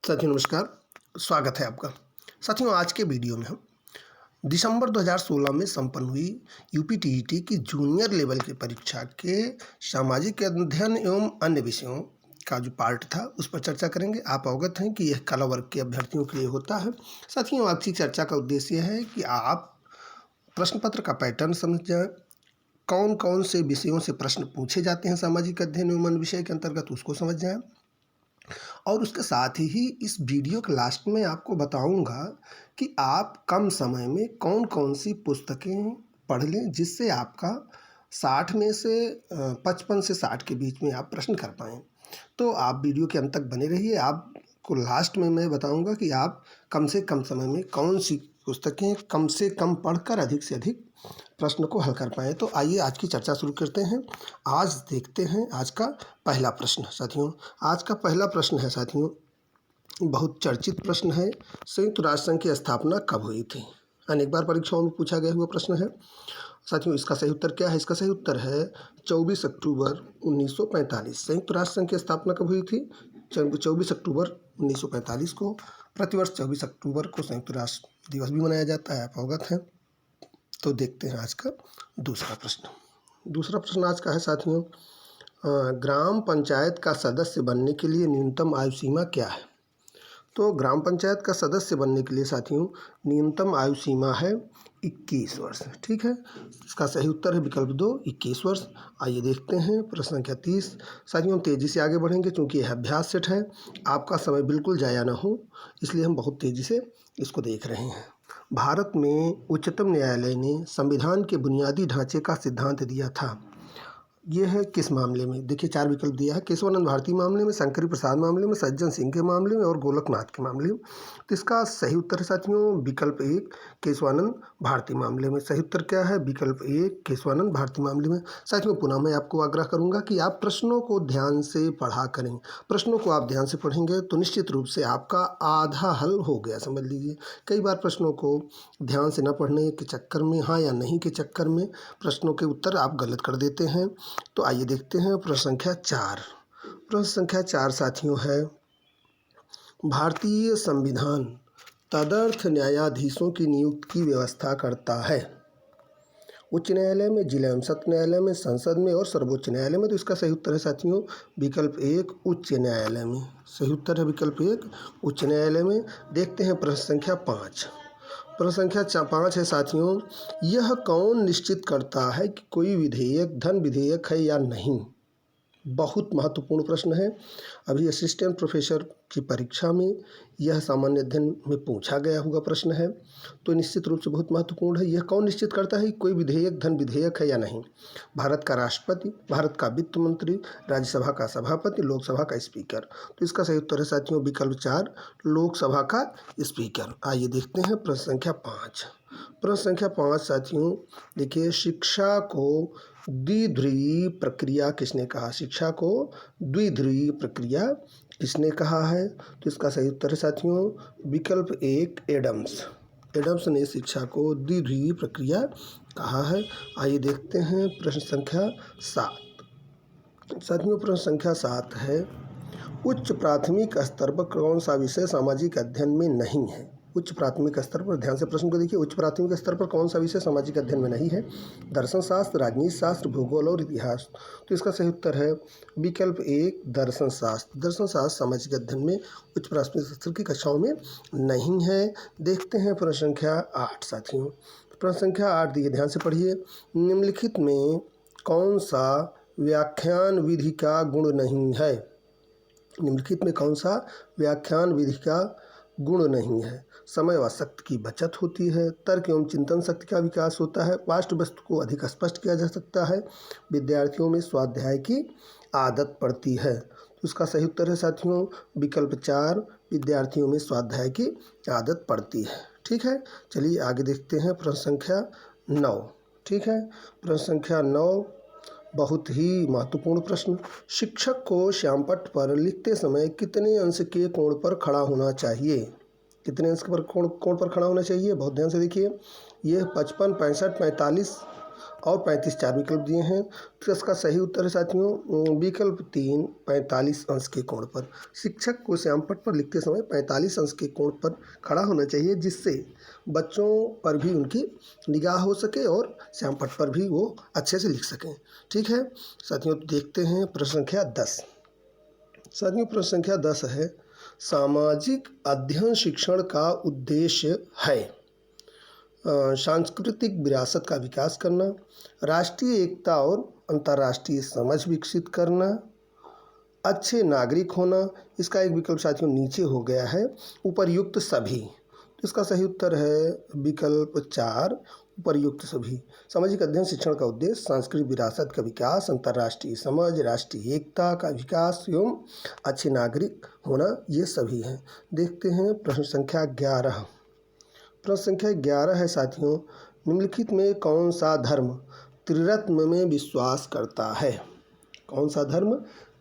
साथियों नमस्कार, स्वागत है आपका। साथियों आज के वीडियो में हम दिसंबर 2016 में संपन्न हुई यूपी-टीईटी की जूनियर लेवल की परीक्षा के सामाजिक अध्ययन एवं अन्य विषयों का जो पार्ट था उस पर चर्चा करेंगे। आप अवगत हैं कि यह कला वर्ग के अभ्यर्थियों के लिए होता है। साथियों आज की चर्चा का उद्देश्य है कि आप प्रश्न पत्र का पैटर्न समझ जाएं, कौन कौन से विषयों से प्रश्न पूछे जाते हैं सामाजिक अध्ययन एवं अन्य विषय के अंतर्गत उसको समझ जाएं, और उसके साथ ही इस वीडियो के लास्ट में आपको बताऊंगा कि आप कम समय में कौन कौन सी पुस्तकें पढ़ लें जिससे आपका 60 में से 55 से 60 के बीच में आप प्रश्न कर पाएँ। तो आप वीडियो के अंत तक बने रहिए। आपको लास्ट में मैं बताऊंगा कि आप कम से कम समय में कौन सी पुस्तकें कम से कम पढ़कर अधिक से अधिक प्रश्न को हल कर पाएँ। तो आइए आज की चर्चा शुरू करते हैं। आज देखते हैं आज का पहला प्रश्न। साथियों आज का पहला प्रश्न है बहुत चर्चित प्रश्न है। संयुक्त राष्ट्र संघ की स्थापना कब हुई थी? अनेक बार परीक्षाओं में पूछा गया हुआ प्रश्न है। साथियों इसका सही उत्तर क्या है? इसका सही उत्तर है 24 अक्टूबर 1945। संयुक्त राष्ट्र संघ की स्थापना कब हुई थी? 24 अक्टूबर 1945 को। प्रतिवर्ष 24 अक्टूबर को संयुक्त राष्ट्र दिवस भी मनाया जाता है, आप अवगत हैं। तो देखते हैं आज का दूसरा प्रश्न। दूसरा प्रश्न आज का है साथियों, ग्राम पंचायत का सदस्य बनने के लिए न्यूनतम आयु सीमा क्या है? तो ग्राम पंचायत का सदस्य बनने के लिए साथियों न्यूनतम आयु सीमा है 21 वर्ष। ठीक है, इसका सही उत्तर है विकल्प 2, 21 वर्ष। आइए देखते हैं प्रश्न संख्या 30। साथियों हम तेज़ी से आगे बढ़ेंगे क्योंकि यह अभ्यास सेट है, आपका समय बिल्कुल ज़ाया ना हो इसलिए हम बहुत तेज़ी से इसको देख रहे हैं। भारत में उच्चतम न्यायालय ने संविधान के बुनियादी ढांचे का सिद्धांत दिया था। ये है किस मामले में? देखिए 4 विकल्प दिया है। केशवानंद भारती मामले में, शंकरी प्रसाद मामले में, सज्जन सिंह के मामले में और गोलकनाथ के मामले में। तो इसका सही उत्तर है साथियों विकल्प 1, केशवानंद भारती मामले में। सही उत्तर क्या है? विकल्प 1, केशवानंद भारती मामले में। साथियों पुनः मैं आपको आग्रह करूंगा कि आप प्रश्नों को ध्यान से पढ़ा करें। प्रश्नों को आप ध्यान से पढ़ेंगे तो निश्चित रूप से आपका आधा हल हो गया, समझ लीजिए। कई बार प्रश्नों को ध्यान से न पढ़ने के चक्कर में, हाँ या नहीं के चक्कर में प्रश्नों के उत्तर आप गलत कर देते हैं। तो आइए देखते हैं प्रश्न संख्या 4। प्रश्न संख्या 4 साथियों है, भारतीय संविधान तदर्थ न्यायाधीशों की नियुक्ति की व्यवस्था करता है? उच्च न्यायालय में, जिला एवं सत्र न्यायालय में, संसद में और सर्वोच्च न्यायालय में। तो इसका सही उत्तर है साथियों विकल्प 1, उच्च न्यायालय में। सही उत्तर है विकल्प 1, उच्च न्यायालय में। देखते हैं प्रश्न संख्या 5। प्रश्न संख्या 5 है साथियों, यह कौन निश्चित करता है कि कोई विधेयक धन विधेयक है या नहीं? बहुत महत्वपूर्ण प्रश्न है। अभी असिस्टेंट प्रोफेसर की परीक्षा में यह सामान्य अध्ययन में पूछा गया हुआ प्रश्न है, तो निश्चित रूप से बहुत महत्वपूर्ण है। यह कौन निश्चित करता है कि कोई विधेयक धन विधेयक है या नहीं? भारत का राष्ट्रपति, भारत का वित्त मंत्री, राज्यसभा का सभापति, लोकसभा का स्पीकर। तो इसका सही उत्तर है साथियों विकल्प 4, लोकसभा का स्पीकर। आइए देखते हैं प्रश्न संख्या 5। प्रश्न संख्या 5 साथियों देखिए, शिक्षा को द्विध्रुवीय प्रक्रिया किसने कहा? शिक्षा को द्विध्रुवीय प्रक्रिया किसने कहा है? तो इसका सही उत्तर है साथियों विकल्प 1, एडम्स। एडम्स ने शिक्षा को द्विध्रुवीय प्रक्रिया कहा है। आइए देखते हैं प्रश्न संख्या 7। साथियों प्रश्न संख्या 7 है, उच्च प्राथमिक स्तर पर कौन सा विषय सामाजिक अध्ययन में नहीं है? उच्च प्राथमिक स्तर पर, ध्यान से प्रश्न को देखिए, उच्च प्राथमिक स्तर पर कौन सा विषय सामाजिक अध्ययन में नहीं है? दर्शन शास्त्र, राजनीति शास्त्र, भूगोल और इतिहास। तो इसका सही उत्तर है विकल्प 1, दर्शन शास्त्र। दर्शन शास्त्र सामाजिक अध्ययन में उच्च प्राथमिक स्तर की कक्षाओं में नहीं है। देखते हैं प्रश्न संख्या 8 साथियों। प्रश्न संख्या 8 दिए, ध्यान से पढ़िए, निम्नलिखित में कौन सा व्याख्यान विधि का गुण नहीं है? निम्नलिखित में कौन सा व्याख्यान विधि का गुण नहीं है? समय व शक्ति की बचत होती है, तर्क एवं चिंतन शक्ति का विकास होता है, पाठ्य वस्तु को अधिक स्पष्ट किया जा सकता है, विद्यार्थियों में स्वाध्याय की आदत पड़ती है। तो इसका सही उत्तर है साथियों विकल्प 4, विद्यार्थियों में स्वाध्याय की आदत पड़ती है। ठीक है, चलिए आगे देखते हैं प्रश्न संख्या 9। ठीक है, प्रश्न संख्या 9 बहुत ही महत्वपूर्ण प्रश्न, शिक्षक को श्यामपट्ट पर लिखते समय कितने अंश के कोण पर खड़ा होना चाहिए? कितने अंश पर कोण पर खड़ा होना चाहिए? बहुत ध्यान से देखिए, ये 55, 65, 45 और 35 4 विकल्प दिए हैं। तो इसका सही उत्तर है साथियों विकल्प 3 45 अंश के कोण पर। शिक्षक को श्यामपट्ट पर लिखते समय 45 अंश के कोण पर खड़ा होना चाहिए, जिससे बच्चों पर भी उनकी निगाह हो सके और श्यामपट्ट पर भी वो अच्छे से लिख सकें। ठीक है साथियों, देखते हैं प्रश्न संख्या 10। साथियों प्रश्न संख्या 10 है, सामाजिक अध्ययन शिक्षण का उद्देश्य है सांस्कृतिक विरासत का विकास करना, राष्ट्रीय एकता और अंतर्राष्ट्रीय समझ विकसित करना, अच्छे नागरिक होना। इसका एक विकल्प साथियों नीचे हो गया है, उपर्युक्त सभी। तो इसका सही उत्तर है विकल्प 4 उपर्युक्त सभी। सामाजिक अध्ययन शिक्षण का उद्देश्य सांस्कृतिक विरासत का विकास, अंतर्राष्ट्रीय समझ, राष्ट्रीय एकता का विकास एवं अच्छे नागरिक होना, ये सभी हैं। देखते हैं प्रश्न संख्या 11। प्रश्न संख्या 11 है साथियों, निम्नलिखित में कौन सा धर्म त्रिरत्न में विश्वास करता है? कौन सा धर्म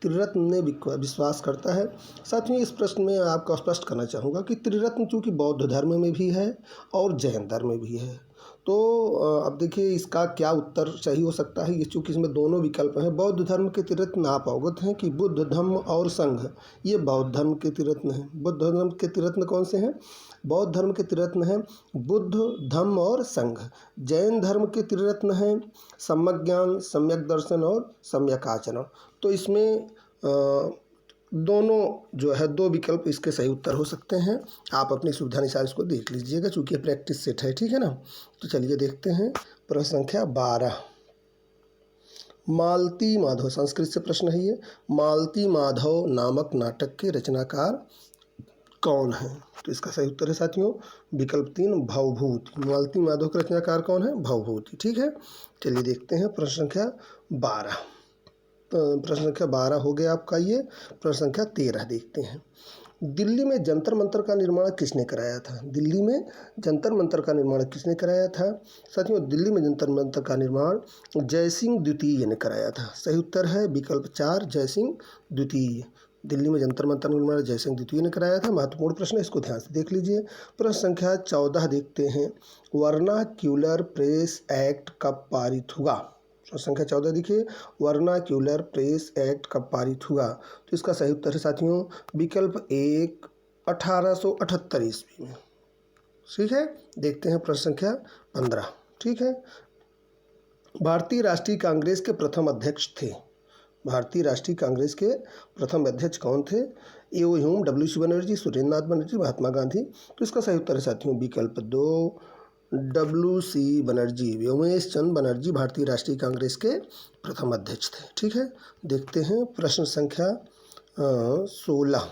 त्रिरत्न में विश्वास करता है? साथियों इस प्रश्न में आपको स्पष्ट करना चाहूँगा कि त्रिरत्न चूँकि बौद्ध धर्म में भी है और जैन धर्म में भी है, तो अब देखिए इसका क्या उत्तर सही हो सकता है। ये चूँकि इसमें दोनों विकल्प हैं। बौद्ध धर्म के त्रिरत्न आप अवगत हैं कि बुद्ध, धम्म और संघ, ये बौद्ध धर्म के त्रिरत्न हैं। बुद्ध धर्म के त्रिरत्न कौन से हैं? बौद्ध धर्म के त्रिरत्न हैं बुद्ध, धम्म और संघ। जैन धर्म के त्रिरत्न हैं सम्यक ज्ञान, सम्यक दर्शन और सम्यक आचरण। तो इसमें दोनों जो है 2 विकल्प इसके सही उत्तर हो सकते हैं। आप अपनी सुविधा अनुसार इसको देख लीजिएगा, चूँकि प्रैक्टिस सेट है। ठीक है ना। तो चलिए देखते हैं प्रश्न संख्या 12। मालती माधव, संस्कृत से प्रश्न है ये। मालती माधव नामक नाटक के रचनाकार कौन है? तो इसका सही उत्तर है साथियों विकल्प 3 भवभूति। मालती माधव के रचनाकार कौन है? भवभूति। ठीक है, चलिए देखते हैं प्रश्न संख्या 12। प्रश्न संख्या 12 हो गया आपका ये। प्रश्न संख्या 13 देखते हैं। दिल्ली में जंतर मंतर का निर्माण किसने कराया था? दिल्ली में जंतर मंतर का निर्माण किसने कराया था? साथियों दिल्ली में जंतर मंतर का निर्माण जयसिंह द्वितीय ने कराया था। सही उत्तर है विकल्प 4 जयसिंह द्वितीय। दिल्ली में जंतर मंतर निर्माण जयसिंह द्वितीय ने कराया था। महत्वपूर्ण प्रश्न है, इसको ध्यान से देख लीजिए। प्रश्न संख्या 14 देखते हैं। वर्नाक्यूलर प्रेस एक्ट कब पारित हुआ? प्रश्न संख्या 14 देखिए, वर्नाक्यूलर प्रेस एक्ट कब पारित हुआ? तो इसका सही उत्तर है साथियों विकल्प 1 1878 ईस्वी में। ठीक है, देखते हैं प्रश्न संख्या 15। ठीक है, भारतीय राष्ट्रीय कांग्रेस के प्रथम अध्यक्ष थे। भारतीय राष्ट्रीय कांग्रेस के प्रथम अध्यक्ष कौन थे? ए.ओ. ह्यूम, डब्ल्यू.सी. बनर्जी, सुरेंद्र नाथ बनर्जी, महात्मा गांधी। तो इसका सही उत्तर है साथियों विकल्प 2 डब्ल्यू.सी. बनर्जी। व्योमेश चंद्र बनर्जी भारतीय राष्ट्रीय कांग्रेस के प्रथम अध्यक्ष थे। ठीक है, देखते हैं प्रश्न संख्या 16।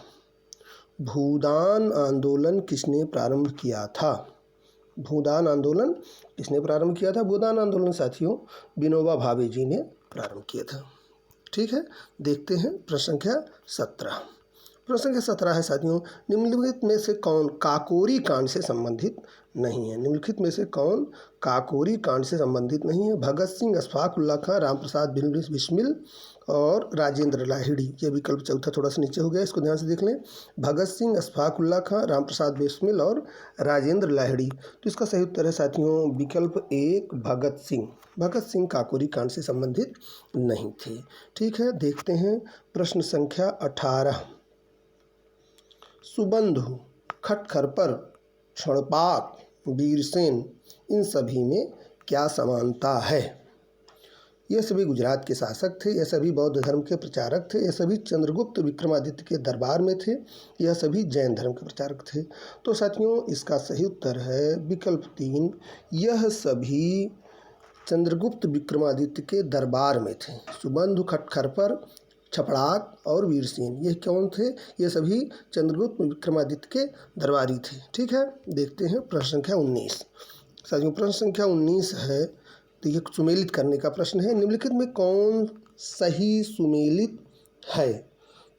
भूदान आंदोलन किसने प्रारंभ किया था? भूदान आंदोलन किसने प्रारंभ किया था? भूदान आंदोलन साथियों विनोबा भावे जी ने प्रारंभ किया था। ठीक है, देखते हैं प्रश्न संख्या 17। प्रश्न संख्या 17 है साथियों, निम्नलिखित में से कौन काकोरी कांड से संबंधित नहीं है? निम्नलिखित में से कौन काकोरी कांड से संबंधित नहीं है? भगत सिंह, अशफाक उल्लाह खां, रामप्रसाद बिस्मिल और राजेंद्र लाहिड़ी। ये विकल्प चौथा थोड़ा सा नीचे हो गया, इसको ध्यान से देख लें। भगत सिंह, अशफाक उल्लाह खां, रामप्रसाद बिस्मिल और राजेंद्र लाहिड़ी। तो इसका सही उत्तर है साथियों विकल्प 1 भगत सिंह। भगत सिंह काकोरी कांड से संबंधित नहीं थे। ठीक है, देखते हैं प्रश्न संख्या 18। सुबंधु, खटखरपर, क्षणपाक, वीरसेन, इन सभी में क्या समानता है? ये सभी गुजरात के शासक थे, यह सभी बौद्ध धर्म के प्रचारक थे, यह सभी चंद्रगुप्त विक्रमादित्य के दरबार में थे, यह सभी जैन धर्म के प्रचारक थे। तो साथियों इसका सही उत्तर है विकल्प 3 यह सभी चंद्रगुप्त विक्रमादित्य के दरबार में थे। सुबंधु, खटखरपर, छपड़ाक और वीरसेन ये कौन थे? ये सभी चंद्रगुप्त विक्रमादित्य के दरबारी थे। ठीक है, देखते हैं प्रश्न संख्या 19। साथियों प्रश्न संख्या 19 है, तो ये सुमेलित करने का प्रश्न है। निम्नलिखित में कौन सही सुमेलित है?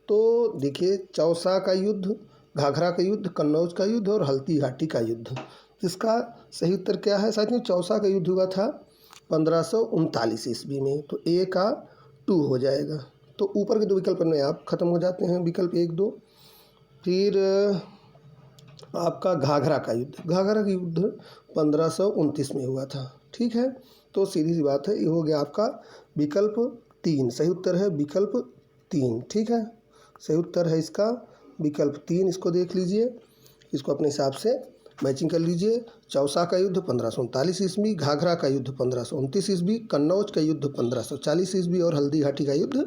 तो देखिए चौसा का युद्ध, घाघरा का युद्ध, कन्नौज का युद्ध और हल्दी घाटी का युद्ध। इसका सही उत्तर क्या है साथियों? चौसा का युद्ध हुआ था 1539 ईस्वी में, तो ए का 2 हो जाएगा। तो ऊपर के 2 विकल्प में आप खत्म हो जाते हैं, विकल्प 1 2। फिर आपका घाघरा का युद्ध, घाघरा का युद्ध 1529 में हुआ था। ठीक है, तो सीधी सी बात है, ये हो गया आपका विकल्प 3। सही उत्तर है विकल्प 3। ठीक है, सही उत्तर है इसका विकल्प 3। इसको देख लीजिए, इसको अपने हिसाब से मैचिंग कर लीजिए। चौसा का युद्ध 1539 ईस्वी, घाघरा का युद्ध 1529 ईस्वी, कन्नौज का युद्ध 1540 ईस्वी और हल्दी घाटी का युद्ध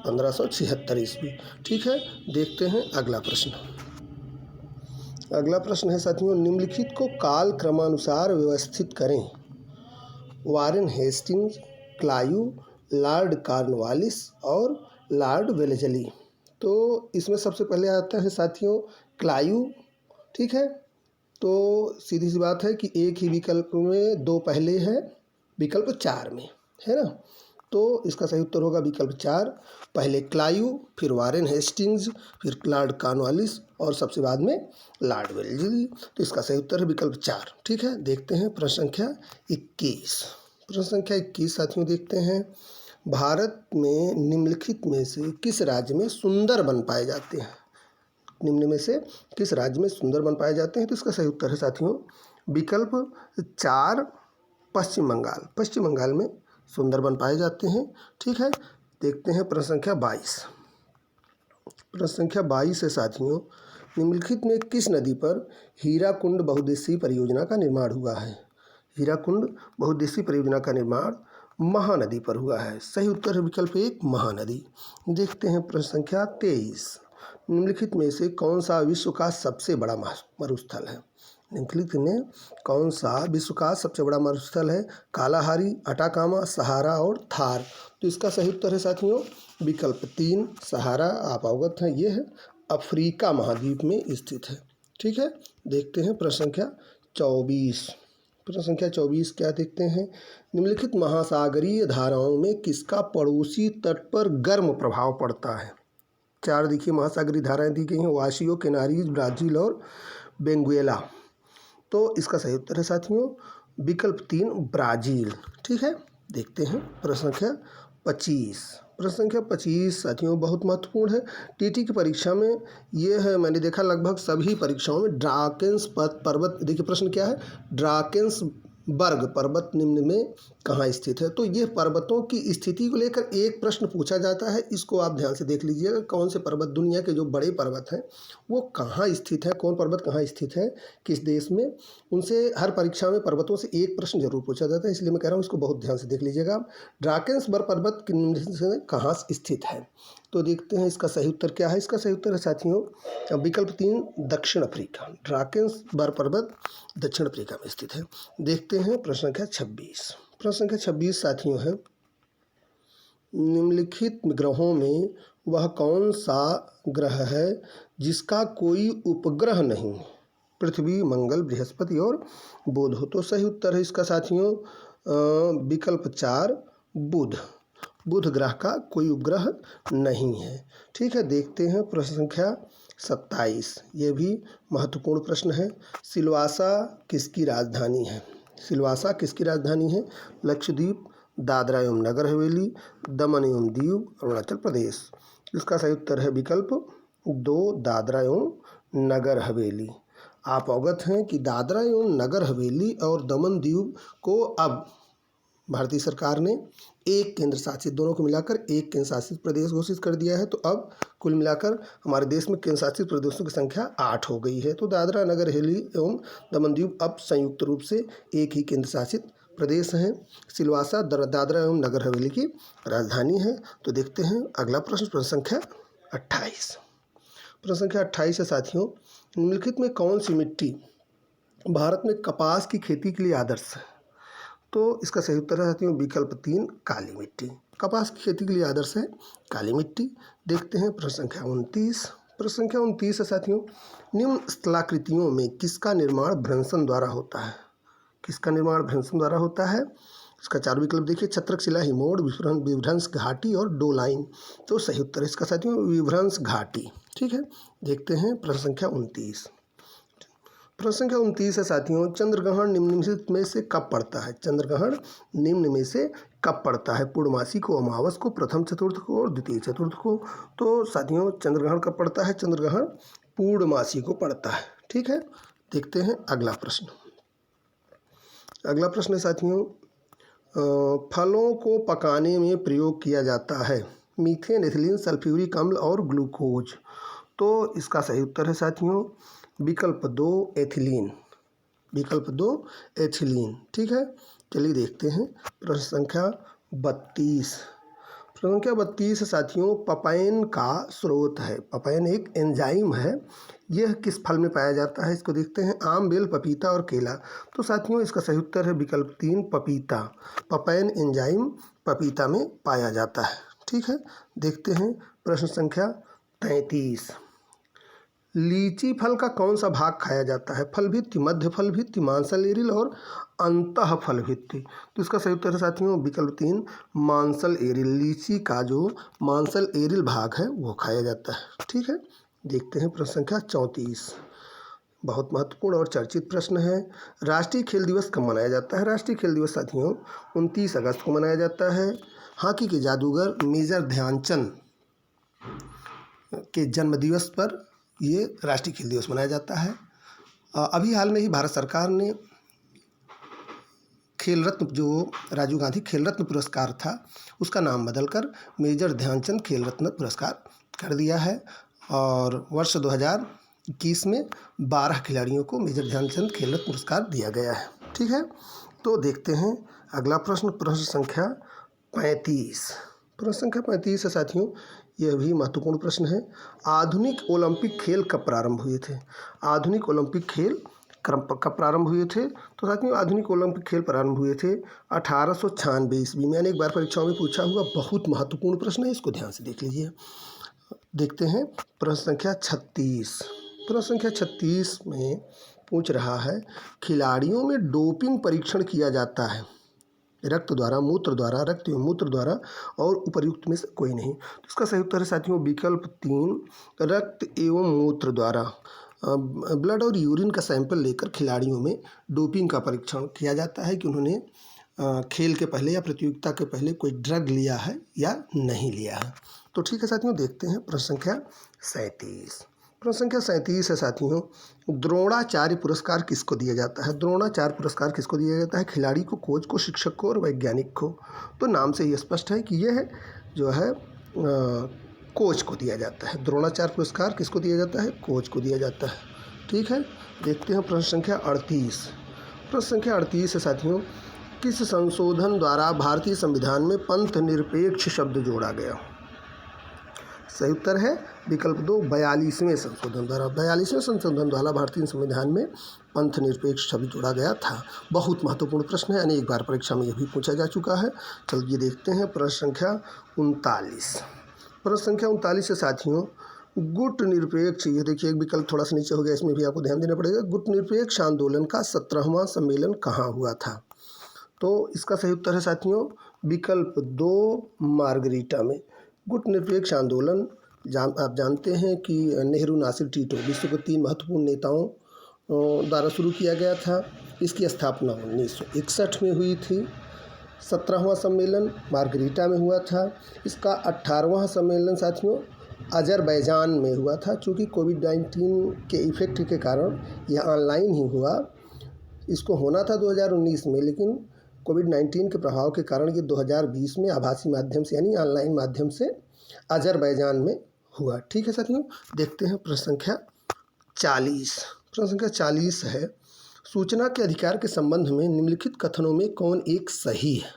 1576 ईस्वी। ठीक है, देखते हैं अगला प्रश्न। अगला प्रश्न है साथियों, निम्नलिखित को काल क्रमानुसार व्यवस्थित करें। Warren Hastings, Clive, Lord Cornwallis और लॉर्ड वेलेस्ली। तो इसमें सबसे पहले आता है साथियों क्लायू। ठीक है, तो सीधी सी बात है कि एक ही विकल्प में दो पहले है, विकल्प 4 में है ना। तो इसका सही उत्तर होगा विकल्प 4। पहले क्लायू, फिर वारेन हेस्टिंग्स, फिर लॉर्ड कॉर्नवालिस और सबसे बाद में लॉर्ड वेलेस्ली। तो इसका सही उत्तर है विकल्प 4। ठीक है, देखते हैं प्रश्न संख्या 21। प्रश्न संख्या 21 साथियों देखते हैं, भारत में निम्नलिखित में से किस राज्य में सुंदरबन पाए जाते हैं। निम्न में से किस राज्य में सुंदरबन पाए जाते हैं। तो इसका सही उत्तर है साथियों विकल्प 4 पश्चिम बंगाल। पश्चिम बंगाल में सुंदरबन पाए जाते हैं। ठीक है, देखते हैं प्रश्न संख्या 22। प्रश्न संख्या 22 है साथियों, निम्नलिखित में किस नदी पर हीराकुंड बहुउद्देशीय परियोजना का निर्माण हुआ है। हीराकुंड बहुउद्देशीय परियोजना का निर्माण महानदी पर हुआ है। सही उत्तर है विकल्प 1 महानदी। देखते हैं प्रश्न संख्या 23, निम्नलिखित में से कौन सा विश्व का सबसे बड़ा मरुस्थल है। निम्नलिखित में कौन सा विश्व का सबसे बड़ा मरुस्थल है। कालाहारी, अटाकामा, सहारा और थार। तो इसका सही उत्तर है साथियों विकल्प 3 सहारा। आप अवगत हैं, ये है अफ्रीका महाद्वीप में स्थित है। ठीक है, देखते हैं प्रश्न संख्या 24। प्रश्न संख्या 24 क्या देखते हैं, निम्नलिखित महासागरीय धाराओं में किसका पड़ोसी तट पर गर्म प्रभाव पड़ता है। 4 देखिए महासागरीय धाराएं दी गई हैं, वाशियो, केनारीज, ब्राज़ील और वेनेजुएला। तो इसका सही उत्तर है साथियों विकल्प 3 ब्राज़ील। ठीक है, देखते हैं प्रश्न संख्या 25। प्रश्न संख्या 25 साथियों बहुत महत्वपूर्ण है। टीटी की परीक्षा में ये है, मैंने देखा लगभग सभी परीक्षाओं में ड्राकेंस पर्वत। देखिए प्रश्न क्या है, ड्राकेंसबर्ग पर्वत निम्न में कहाँ स्थित है। तो ये पर्वतों की स्थिति को लेकर एक प्रश्न पूछा जाता है। इसको आप ध्यान से देख लीजिएगा, कौन से पर्वत दुनिया के जो बड़े पर्वत हैं वो कहाँ स्थित है, कौन पर्वत कहाँ स्थित है, किस देश में। उनसे हर परीक्षा में पर्वतों से एक प्रश्न जरूर पूछा जाता है, इसलिए मैं कह रहा हूँ इसको बहुत ध्यान से देख लीजिएगा। ड्राकेंसबर्ग पर्वत कहाँ स्थित है। तो देखते हैं इसका सही उत्तर क्या है। इसका सही उत्तर है साथियों विकल्प 3 दक्षिण अफ्रीका। ड्राकेंसबर्ग पर्वत दक्षिण अफ्रीका में स्थित है। देखते हैं प्रश्न संख्या 26। प्रश्न संख्या 26 साथियों है, निम्नलिखित ग्रहों में वह कौन सा ग्रह है जिसका कोई उपग्रह नहीं। पृथ्वी, मंगल, बृहस्पति और बुध हो। तो सही उत्तर है इसका साथियों विकल्प 4 बुध। बुध ग्रह का कोई उपग्रह नहीं है। ठीक है, देखते हैं प्रश्न संख्या 27। ये भी महत्वपूर्ण प्रश्न है। सिलवासा किसकी राजधानी है। सिलवासा किसकी राजधानी है। लक्षद्वीप, दादरा एवं नगर हवेली, दमन एवं दीव, अरुणाचल प्रदेश। इसका सही उत्तर है विकल्प 2 दादरा एवं नगर हवेली। आप अवगत हैं कि दादरा एवं नगर हवेली और दमन दीव को अब भारतीय सरकार ने एक केंद्र शासित, दोनों को मिलाकर एक केंद्र शासित प्रदेश घोषित कर दिया है। तो अब कुल मिलाकर हमारे देश में केंद्र शासित प्रदेशों की संख्या 8 हो गई है। तो दादरा नगर हवेली एवं दमन दीव अब संयुक्त रूप से एक ही केंद्र शासित प्रदेश हैं। सिलवासा दादरा एवं नगर हवेली की राजधानी है। तो देखते हैं अगला प्रश्न, प्रश्न संख्या 28। प्रश्न संख्या 28 है साथियों, निम्नलिखित में कौन सी मिट्टी भारत में कपास की खेती के लिए आदर्श है। तो इसका सही उत्तर है साथियों विकल्प 3 काली मिट्टी। कपास की खेती के लिए आदर्श है काली मिट्टी। देखते हैं प्रश्न संख्या 29। प्रश्न संख्या 29 है साथियों, निम्न स्थलाकृतियों में किसका निर्माण भ्रंशन द्वारा होता है। किसका निर्माण भ्रंशन द्वारा होता है। इसका 4 विकल्प देखिए, छत्रकशिला, हिमोड़, विभ्रंश घाटी और डोलाइन। तो सही उत्तर है इसका साथियों विभ्रंश घाटी। ठीक है, देखते हैं प्रश्न संख्या 29। प्रश्न संख्या 29 है साथियों, चंद्रग्रहण निम्नलिखित में से कब पड़ता है। चंद्रग्रहण निम्न में से कब पड़ता है। पूर्णमासी को, अमावस को, प्रथम चतुर्थ को और द्वितीय चतुर्थ को। तो साथियों चंद्रग्रहण कब पड़ता है। चंद्रग्रहण पूर्णमासी को पड़ता है। ठीक है, देखते हैं अगला प्रश्न। अगला प्रश्न है साथियों, फलों को पकाने में प्रयोग किया जाता है? मीथेन, एथिलीन, सल्फ्यूरिक अम्ल और ग्लूकोज। तो इसका सही उत्तर है साथियों विकल्प 2 एथिलीन। विकल्प 2 एथिलीन। ठीक है, चलिए देखते हैं प्रश्न संख्या 32। प्रश्न संख्या 32 साथियों पपाइन का स्रोत है। पपाइन एक एंजाइम है। यह किस फल में पाया जाता है? इसको देखते हैं। आम, बेल, पपीता और केला। तो साथियों इसका सही उत्तर है विकल्प 3 पपीता। पपाइन एंजाइम पपीता में पाया जाता है। ठीक है, देखते हैं प्रश्न संख्या 33। लीची फल का कौन सा भाग खाया जाता है? फल भित्ति, मध्य फल भित्ति, मांसल एरिल और अंतः फल भित्ति। तो इसका सही उत्तर है साथियों विकल्प 3 मांसल एरिल। लीची का जो मांसल एरिल भाग है वो खाया जाता है। ठीक है, देखते हैं प्रश्न संख्या 34। बहुत महत्वपूर्ण और चर्चित प्रश्न है। राष्ट्रीय खेल दिवस कब मनाया जाता है? राष्ट्रीय खेल दिवस साथियों 29 अगस्त को मनाया जाता है। हॉकी के जादूगर मेजर ध्यानचंद के जन्मदिवस पर ये राष्ट्रीय खेल दिवस मनाया जाता है। अभी हाल में ही भारत सरकार ने खेल रत्न, जो राजीव गांधी खेल रत्न पुरस्कार था, उसका नाम बदलकर मेजर ध्यानचंद खेल रत्न पुरस्कार कर दिया है। और वर्ष 2021 में 12 खिलाड़ियों को मेजर ध्यानचंद खेल रत्न पुरस्कार दिया गया है। ठीक है, तो देखते हैं अगला प्रश्न, प्रश्न संख्या 35। प्रश्न संख्या 35 है साथियों, यह भी महत्वपूर्ण प्रश्न है। आधुनिक ओलंपिक खेल कब प्रारंभ हुए थे? आधुनिक ओलंपिक खेल कब प्रारंभ हुए थे? तो साथियों आधुनिक ओलंपिक खेल प्रारंभ हुए थे 1896 ईस्वी में। मैंने एक बार परीक्षाओं में पूछा हुआ बहुत महत्वपूर्ण प्रश्न है, इसको ध्यान से देख लीजिए। देखते हैं प्रश्न संख्या 36। प्रश्न संख्या 36 में पूछ रहा है खिलाड़ियों में डोपिंग परीक्षण किया जाता है रक्त द्वारा, मूत्र द्वारा, रक्त एवं मूत्र द्वारा और उपर्युक्त में से कोई नहीं। तो इसका सही उत्तर है साथियों विकल्प 3 रक्त एवं मूत्र द्वारा। ब्लड और यूरिन का सैंपल लेकर खिलाड़ियों में डोपिंग का परीक्षण किया जाता है कि उन्होंने खेल के पहले या प्रतियोगिता के पहले कोई ड्रग लिया है या नहीं लिया है। तो ठीक है साथियों, देखते हैं प्रश्न संख्या 37। प्रश्न संख्या 37 है साथियों द्रोणाचार्य पुरस्कार किसको दिया जाता है? द्रोणाचार्य पुरस्कार किसको दिया जाता है? खिलाड़ी को, कोच को, शिक्षक को और वैज्ञानिक को। तो नाम से ही स्पष्ट है कि यह जो है कोच को दिया जाता है। द्रोणाचार्य पुरस्कार किसको दिया जाता है? कोच को दिया जाता है। ठीक है, देखते हैं प्रश्न संख्या 38। प्रश्न संख्या 38 है साथियों किस संशोधन द्वारा भारतीय संविधान में पंथ निरपेक्ष शब्द जोड़ा गया? सही उत्तर है विकल्प 2 42वें संशोधन द्वारा। 42वें संशोधन द्वारा भारतीय संविधान में पंथ निरपेक्ष शब्द जोड़ा गया था। बहुत महत्वपूर्ण प्रश्न है, अनेक बार परीक्षा में यह भी पूछा जा चुका है। चलिए देखते हैं प्रश्न संख्या 39। प्रश्न संख्या 39 से साथियों गुट निरपेक्ष, ये देखिए एक विकल्प थोड़ा सा नीचे हो गया, इसमें भी आपको ध्यान देना पड़ेगा। गुट निरपेक्ष आंदोलन का 17वां सम्मेलन कहाँ हुआ था? तो इसका सही उत्तर है साथियों विकल्प 2 मार्गरीटा में। गुट निरपेक्ष आंदोलन आप जानते हैं कि नेहरू, नासिर, टीटो विश्व के 3 महत्वपूर्ण नेताओं द्वारा शुरू किया गया था। इसकी स्थापना 1961 में हुई थी। 17वां सम्मेलन मार्गरीटा में हुआ था। इसका 18वां सम्मेलन साथियों अजरबैजान में हुआ था। चूँकि कोविड-19 के इफेक्ट के कारण यह ऑनलाइन ही हुआ। इसको होना था 2019 में, लेकिन कोविड-19 के प्रभाव के कारण ये 2020 में आभासी माध्यम से यानी ऑनलाइन माध्यम से अजरबैजान में हुआ। ठीक है साथियों, देखते हैं प्रश्न संख्या 40। प्रश्न संख्या 40 है सूचना के अधिकार के संबंध में निम्नलिखित कथनों में कौन एक सही है?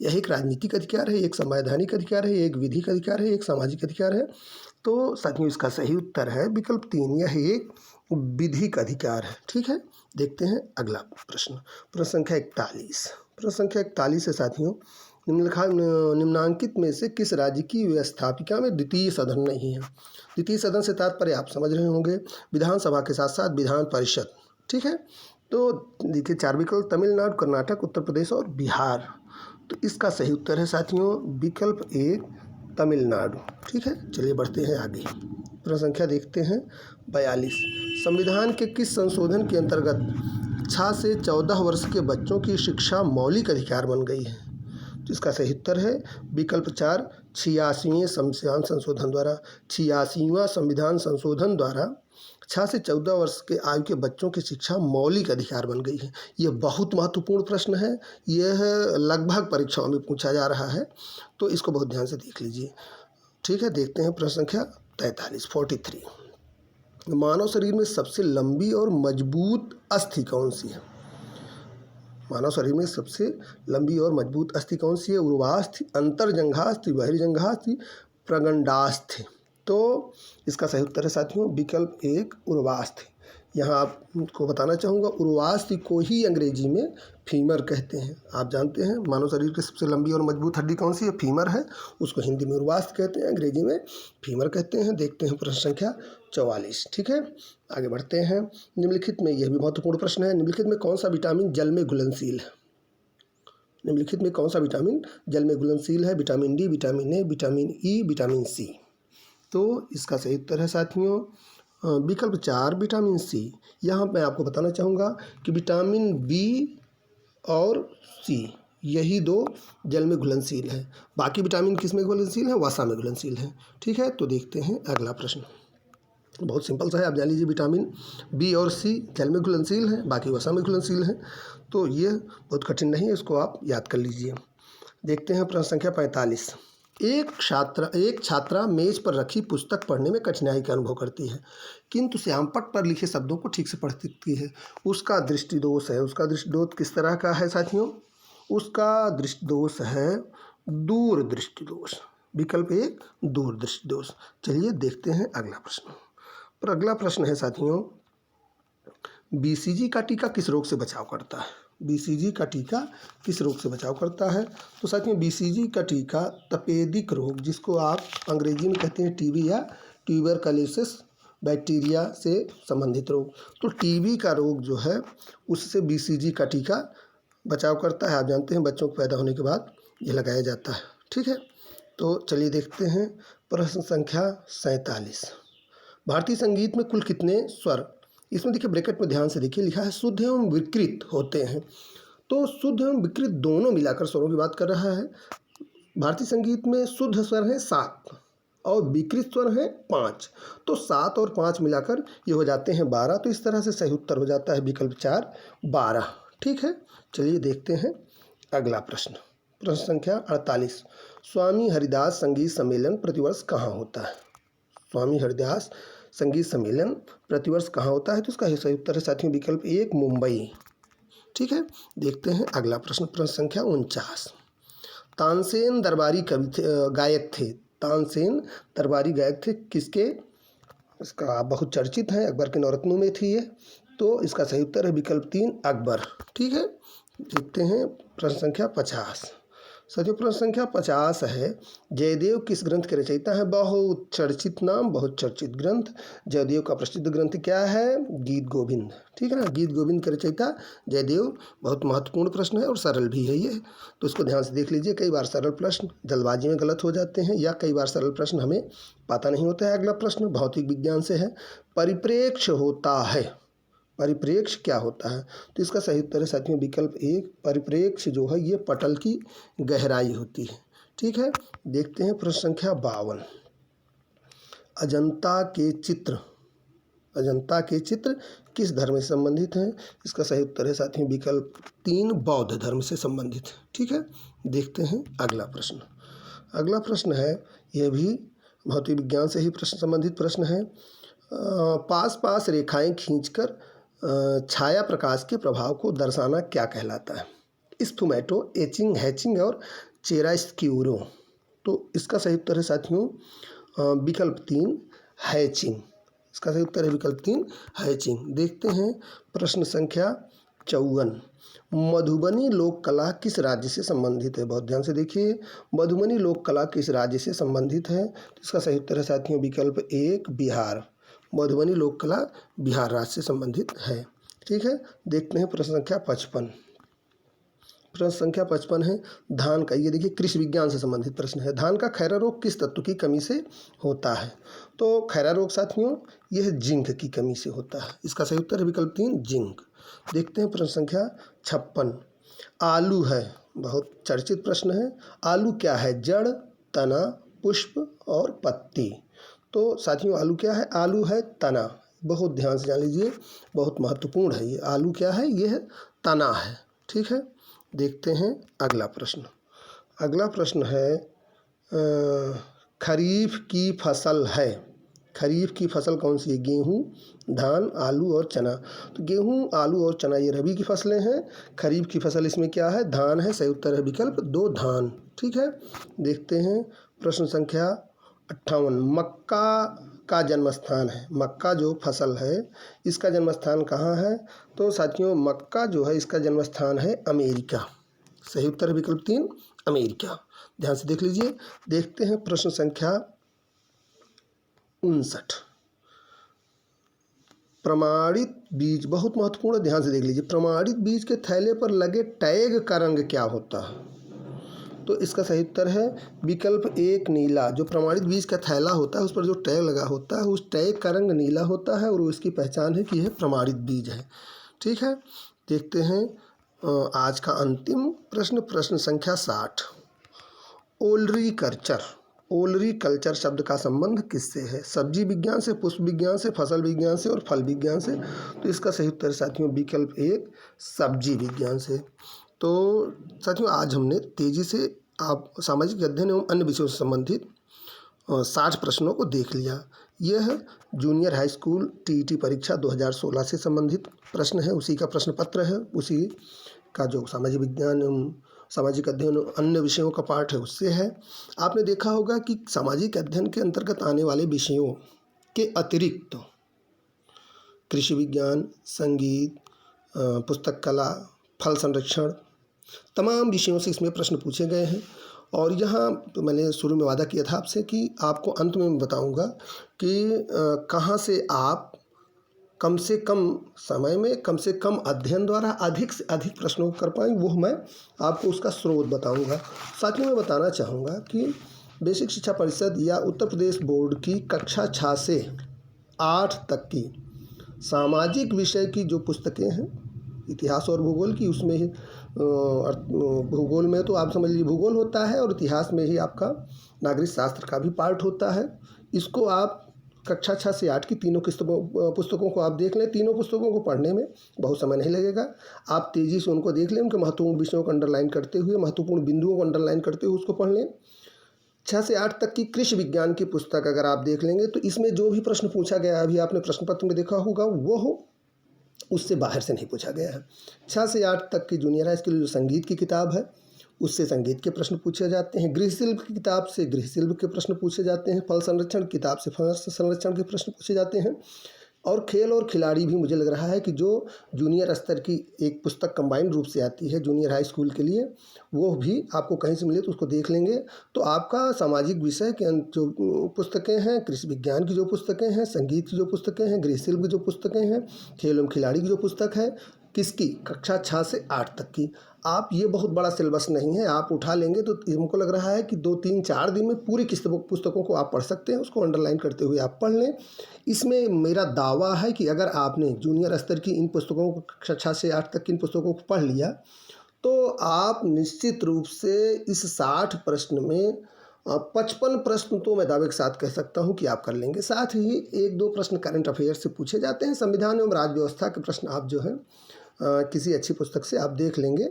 यह एक राजनीतिक अधिकार है, एक संवैधानिक अधिकार है, एक विधिक अधिकार है, एक सामाजिक अधिकार है। तो साथियों इसका सही उत्तर है विकल्प 3, यह एक विधिक अधिकार है। ठीक है, देखते हैं अगला प्रश्न, प्रश्न संख्या 41। प्रश्न संख्या 41 है साथियों निम्नांकित में से किस राज्य की व्यवस्थापिका में द्वितीय सदन नहीं है? द्वितीय सदन से तात्पर्य आप समझ रहे होंगे विधानसभा के साथ साथ विधान परिषद। ठीक है, तो देखिए 4 विकल्प तमिलनाडु, कर्नाटक, उत्तर प्रदेश और बिहार। तो इसका सही उत्तर है साथियों विकल्प 1 तमिलनाडु। ठीक है, चलिए बढ़ते हैं आगे। प्रश्न संख्या देखते हैं 42। संविधान के किस संशोधन के अंतर्गत 6 से 14 वर्ष के बच्चों की शिक्षा मौलिक अधिकार बन गई है? तो इसका सही उत्तर है विकल्प 4, 86वें संविधान संशोधन द्वारा। 86वां संविधान संशोधन द्वारा 6 से 14 वर्ष के आयु के बच्चों की शिक्षा मौलिक अधिकार बन गई है। यह बहुत महत्वपूर्ण प्रश्न है, यह लगभग परीक्षाओं में पूछा जा रहा है, तो इसको बहुत ध्यान से देख लीजिए। ठीक है, देखते हैं प्रश्न संख्या 43। मानव शरीर में सबसे लंबी और मजबूत अस्थि कौन सी है? मानव शरीर में सबसे लंबी और मजबूत अस्थि कौन सी है? उर्वास्थि, अंतर्जंघास्थि, बहिर्जंघास्थि, प्रगंडास्थि। तो इसका सही उत्तर है साथियों विकल्प 1, उर्वास्थि। यहाँ आपको बताना चाहूँगा, उर्वास्थि को ही अंग्रेजी में फीमर कहते हैं। आप जानते हैं मानव शरीर की सबसे लंबी और मजबूत हड्डी कौन सी है? फीमर है। उसको हिंदी में उर्वास्थि कहते हैं, अंग्रेजी में फीमर कहते हैं। देखते हैं प्रश्न संख्या 44। ठीक है, आगे बढ़ते हैं। निम्नलिखित में, यह भी महत्वपूर्ण प्रश्न है, निम्नलिखित में कौन सा विटामिन जल में घुलनशील है? निम्नलिखित में कौन सा विटामिन जल में घुलनशील है? Vitamin D, vitamin A, vitamin E, vitamin C. तो इसका सही उत्तर है साथियों विकल्प 4, विटामिन सी। यहाँ मैं आपको बताना चाहूँगा कि विटामिन बी और सी, यही 2 जल में घुलनशील है। बाकी विटामिन किस में घुलनशील है? वसा में घुलनशील है। ठीक है, तो देखते हैं अगला प्रश्न। बहुत सिंपल सा है, आप जान लीजिए विटामिन बी और सी जल में घुलनशील है, बाकी वसा में घुलनशील है। तो ये बहुत कठिन नहीं है, इसको आप याद कर लीजिए। देखते हैं प्रश्न संख्या 45। एक छात्रा मेज पर रखी पुस्तक पढ़ने में कठिनाई का अनुभव करती है, किंतु श्यामपट्ट पर लिखे शब्दों को ठीक से पढ़ सकती है। उसका दृष्टि दोष है। उसका दृष्टि दोष किस तरह का है साथियों? उसका दृष्टि दोष है दूरदृष्टि दोष। विकल्प 1, दूरदृष्टि दोष। चलिए देखते हैं अगला प्रश्न। पर अगला प्रश्न है साथियों, बीसीजी का टीका किस रोग से बचाव करता है? बीसीजी का टीका किस रोग से बचाव करता है? तो साथियों बीसीजी का टीका तपेदिक रोग, जिसको आप अंग्रेजी में कहते हैं टीबी या ट्यूबरकुलोसिस बैक्टीरिया से संबंधित रोग, तो टीबी का रोग जो है उससे बीसीजी का टीका बचाव करता है। आप जानते हैं बच्चों को पैदा होने के बाद ये लगाया जाता है। ठीक है, तो चलिए देखते हैं प्रश्न संख्या 47। भारतीय संगीत में कुल कितने स्वर? इसमें देखिए ब्रैकेट में ध्यान से देखिए, लिखा है शुद्ध एवं विकृत होते हैं। तो शुद्ध एवं विकृत दोनों मिलाकर स्वरों की बात कर रहा है। भारतीय संगीत में शुद्ध स्वर है 7 और विकृत स्वर है 5। तो 7 और 5 मिलाकर ये हो जाते हैं 12। तो इस तरह से सही उत्तर हो जाता है विकल्प 4, 12। ठीक है, चलिए देखते हैं अगला प्रश्न। प्रश्न संख्या 48। स्वामी हरिदास संगीत सम्मेलन प्रतिवर्ष कहाँ होता है? स्वामी हरिदास संगीत सम्मेलन प्रतिवर्ष कहाँ होता है? तो इसका सही उत्तर है साथियों विकल्प 1, मुंबई। ठीक है, देखते हैं अगला प्रश्न। प्रश्न संख्या 49। तानसेन दरबारी गायक थे। तानसेन दरबारी गायक थे किसके? इसका बहुत चर्चित है, अकबर के नवरत्नों में थी ये। तो इसका सही उत्तर है विकल्प 3, अकबर। ठीक है, देखते हैं प्रश्न संख्या 50। साथियों प्रश्न संख्या 50 है, जयदेव किस ग्रंथ के रचयिता है? बहुत चर्चित नाम, बहुत चर्चित ग्रंथ। जयदेव का प्रसिद्ध ग्रंथ क्या है? गीत गोविंद। ठीक है ना, गीत गोविंद के रचयिता जयदेव। बहुत महत्वपूर्ण प्रश्न है और सरल भी है ये, तो इसको ध्यान से देख लीजिए। कई बार सरल प्रश्न जल्दबाजी में गलत हो जाते हैं, या कई बार सरल प्रश्न हमें पता नहीं होता है। अगला प्रश्न भौतिक विज्ञान से है, परिप्रेक्ष्य होता है। परिप्रेक्ष्य क्या होता है? तो इसका सही उत्तर है साथियों विकल्प 1, परिप्रेक्ष्य जो है ये पटल की गहराई होती है। ठीक है, देखते हैं प्रश्न संख्या 52। अजंता के चित्र किस धर्म से संबंधित हैं? इसका सही उत्तर है साथियों विकल्प 3, बौद्ध धर्म से संबंधित। ठीक है, देखते हैं अगला प्रश्न। अगला प्रश्न है, यह भी भौतिक विज्ञान से ही प्रश्न संबंधित प्रश्न है। पास रेखाएं खींचकर छाया प्रकाश के प्रभाव को दर्शाना क्या कहलाता है? स्फुमेटो, एचिंग, हैचिंग और चिरास्क्यूरो। तो इसका सही उत्तर है साथियों विकल्प 3, हैचिंग। इसका सही उत्तर है विकल्प 3, हैचिंग। देखते हैं प्रश्न संख्या 54। मधुबनी लोक कला किस राज्य से संबंधित है? बहुत ध्यान से देखिए, मधुबनी लोक कला किस राज्य से संबंधित है? तो इसका सही उत्तर है साथियों विकल्प 1, बिहार। मधुबनी लोक कला बिहार राज्य से संबंधित है। ठीक है, देखते हैं प्रश्न संख्या 55। प्रश्न संख्या 55 है, धान का, ये देखिए कृषि विज्ञान से संबंधित प्रश्न है। धान का खैरा रोग किस तत्व की कमी से होता है? तो खैरा रोग साथियों यह जिंक की कमी से होता है। इसका सही उत्तर है विकल्प 3, जिंक। देखते हैं प्रश्न संख्या 56। आलू है, बहुत चर्चित प्रश्न है। आलू क्या है? जड़, तना, पुष्प और पत्ती। तो साथियों आलू क्या है? आलू है तना। बहुत ध्यान से जान लीजिए, बहुत महत्वपूर्ण है ये। आलू क्या है? ये है तना है। ठीक है, देखते हैं अगला प्रश्न। अगला प्रश्न है खरीफ की फसल है। खरीफ की फसल कौन सी है? गेहूँ, धान, आलू और चना। तो गेहूँ, आलू और चना ये रबी की फसलें हैं। खरीफ की फसल इसमें क्या है? धान है। सही उत्तर है विकल्प 2 धान। ठीक है, देखते हैं प्रश्न संख्या 58। मक्का का जन्म स्थान है। मक्का जो फसल है इसका जन्म स्थान कहाँ है? तो साथियों मक्का जो है इसका जन्म स्थान है अमेरिका। सही उत्तर है विकल्प 3 अमेरिका। ध्यान से देख लीजिए। देखते हैं प्रश्न संख्या 59। प्रमाणित बीज बहुत महत्वपूर्ण, ध्यान से देख लीजिए। प्रमाणित बीज के थैले पर लगे टैग का रंग क्या होता है? तो इसका सही उत्तर है विकल्प 1 नीला। जो प्रमाणित बीज का थैला होता है उस पर जो टैग लगा होता है उस टैग का रंग नीला होता है और उसकी पहचान है कि यह प्रमाणित बीज है। ठीक है, देखते हैं आज का अंतिम प्रश्न, प्रश्न संख्या 60। ओलरीकल्चर, ओलरीकल्चर शब्द का संबंध किससे है? सब्जी विज्ञान से, पुष्प विज्ञान से, फसल विज्ञान से और फल विज्ञान से। तो इसका सही उत्तर साथियों विकल्प 1 सब्जी विज्ञान से। तो साथियों आज हमने तेज़ी से आप सामाजिक अध्ययन एवं अन्य विषयों से संबंधित 60 प्रश्नों को देख लिया। यह जूनियर हाई स्कूल टीईटी परीक्षा 2016 से संबंधित प्रश्न है, उसी का प्रश्न पत्र है, उसी का जो सामाजिक विज्ञान एवं सामाजिक अध्ययन अन्य विषयों का पाठ है उससे है। आपने देखा होगा कि सामाजिक अध्ययन के अंतर्गत आने वाले विषयों के अतिरिक्त कृषि विज्ञान, संगीत, पुस्तक कला, फल संरक्षण, तमाम विषयों से इसमें प्रश्न पूछे गए हैं। और यहाँ तो मैंने शुरू में वादा किया था आपसे कि आपको अंत में बताऊंगा कि कहाँ से आप कम से कम समय में कम से कम अध्ययन द्वारा अधिक से अधिक प्रश्नों को कर पाएँ, वो मैं आपको उसका स्रोत बताऊंगा। साथ ही मैं बताना चाहूँगा कि बेसिक शिक्षा परिषद या उत्तर प्रदेश बोर्ड की कक्षा 6 से 8 तक की सामाजिक विषय की जो पुस्तकें हैं, इतिहास और भूगोल की, उसमें ही भूगोल में तो आप समझ लीजिए भूगोल होता है और इतिहास में ही आपका नागरिक शास्त्र का भी पार्ट होता है। इसको आप कक्षा 6 से 8 की तीनों पुस्तकों को आप देख लें। तीनों पुस्तकों को पढ़ने में बहुत समय नहीं लगेगा। आप तेज़ी से उनको देख लें, उनके महत्वपूर्ण विषयों को अंडरलाइन करते हुए, महत्वपूर्ण बिंदुओं को अंडरलाइन करते हुए उसको पढ़ लें। 6 से 8 तक की कृषि विज्ञान की पुस्तक अगर आप देख लेंगे तो इसमें जो भी प्रश्न पूछा गया अभी आपने प्रश्न पत्र में देखा होगा वो हो, उससे बाहर से नहीं पूछा गया है। 6 से 8 तक की जूनियर हाई स्कूल जो संगीत की किताब है उससे संगीत के प्रश्न पूछे जाते हैं। गृह शिल्प की किताब से गृह शिल्प के प्रश्न पूछे जाते हैं। फल संरक्षण किताब से फल संरक्षण के प्रश्न पूछे जाते हैं। और खेल और खिलाड़ी भी मुझे लग रहा है कि जो जूनियर स्तर की एक पुस्तक कंबाइंड रूप से आती है जूनियर हाई स्कूल के लिए, वो भी आपको कहीं से मिले तो उसको देख लेंगे। तो आपका सामाजिक विषय के जो पुस्तकें हैं, कृषि विज्ञान की जो पुस्तकें हैं, संगीत की जो पुस्तकें हैं, गृह शिल्प की जो पुस्तकें हैं, खेल एवं खिलाड़ी की जो पुस्तक है, किसकी? कक्षा 6 से 8 तक की। आप ये बहुत बड़ा सिलेबस नहीं है, आप उठा लेंगे तो हमको लग रहा है कि 2, 3, 4 दिन में पूरी पुस्तकों को आप पढ़ सकते हैं। उसको अंडरलाइन करते हुए आप पढ़ लें। इसमें मेरा दावा है कि अगर आपने जूनियर स्तर की इन पुस्तकों को, कक्षा 6 से 8 तक की इन पुस्तकों को पढ़ लिया तो आप निश्चित रूप से इस 60 प्रश्न में 55 प्रश्न तो मैं दावे के साथ कह सकता हूं कि आप कर लेंगे। साथ ही 1-2 प्रश्न करंट अफेयर्स से पूछे जाते हैं। संविधान एवं राज्य व्यवस्था के प्रश्न आप जो है किसी अच्छी पुस्तक से आप देख लेंगे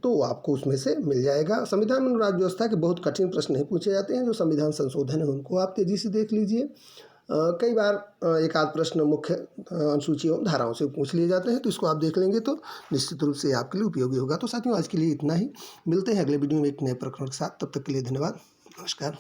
तो आपको उसमें से मिल जाएगा। संविधान एवं राज्य व्यवस्था के बहुत कठिन प्रश्न नहीं पूछे जाते हैं। जो संविधान संशोधन है उनको आप तेज़ी से देख लीजिए। कई बार एक आध प्रश्न मुख्य अनुसूची एवं धाराओं से पूछ लिए जाते हैं, तो इसको आप देख लेंगे तो निश्चित रूप से आपके लिए उपयोगी होगा। तो साथियों आज के लिए इतना ही। मिलते हैं अगले वीडियो में एक नए प्रकरण के साथ। तब तक के लिए धन्यवाद। नमस्कार।